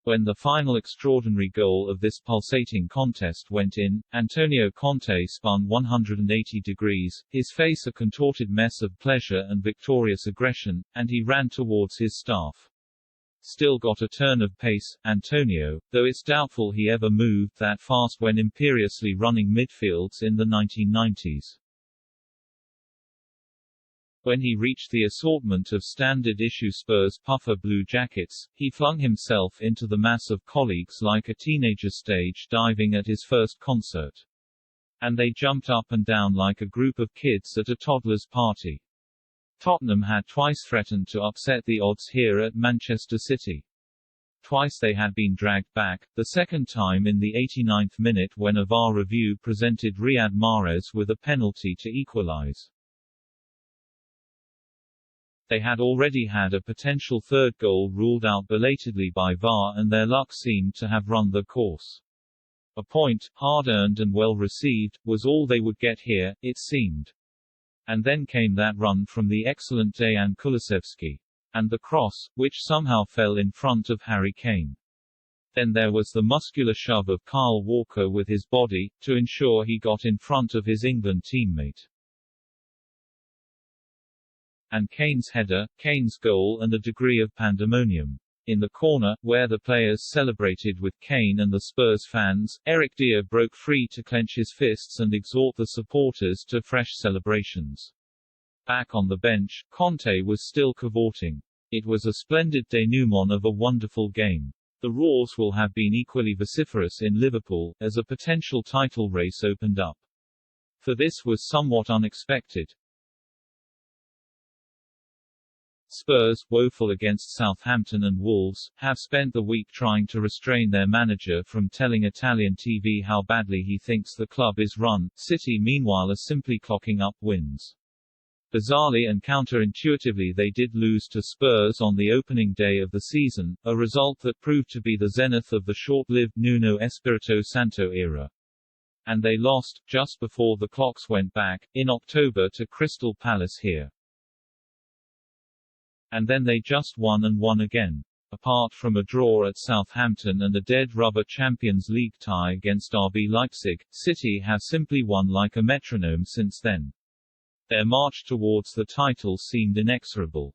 When the final extraordinary goal of this pulsating contest went in, Antonio Conte spun 180 degrees, his face a contorted mess of pleasure and victorious aggression, and he ran towards his staff. Still got a turn of pace, Antonio, though it's doubtful he ever moved that fast when imperiously running midfields in the 1990s. When he reached the assortment of standard-issue Spurs puffer blue jackets, he flung himself into the mass of colleagues like a teenager stage diving at his first concert. And they jumped up and down like a group of kids at a toddler's party. Tottenham had twice threatened to upset the odds here at Manchester City. Twice they had been dragged back, the second time in the 89th minute when a VAR review presented Riyad Mahrez with a penalty to equalize. They had already had a potential third goal ruled out belatedly by VAR and their luck seemed to have run their course. A point, hard-earned and well-received, was all they would get here, it seemed. And then came that run from the excellent Dejan Kulusevski. And the cross, which somehow fell in front of Harry Kane. Then there was the muscular shove of Kyle Walker with his body, to ensure he got in front of his England teammate. And Kane's header, Kane's goal and a degree of pandemonium. In the corner, where the players celebrated with Kane and the Spurs fans, Eric Dier broke free to clench his fists and exhort the supporters to fresh celebrations. Back on the bench, Conte was still cavorting. It was a splendid denouement of a wonderful game. The roars will have been equally vociferous in Liverpool, as a potential title race opened up. For this was somewhat unexpected. Spurs, woeful against Southampton and Wolves, have spent the week trying to restrain their manager from telling Italian TV how badly he thinks the club is run. City meanwhile are simply clocking up wins. Bizarrely and counterintuitively they did lose to Spurs on the opening day of the season, a result that proved to be the zenith of the short-lived Nuno Espirito Santo era. And they lost, just before the clocks went back, in October to Crystal Palace here. And then they just won and won again. Apart from a draw at Southampton and a dead-rubber Champions League tie against RB Leipzig, City have simply won like a metronome since then. Their march towards the title seemed inexorable.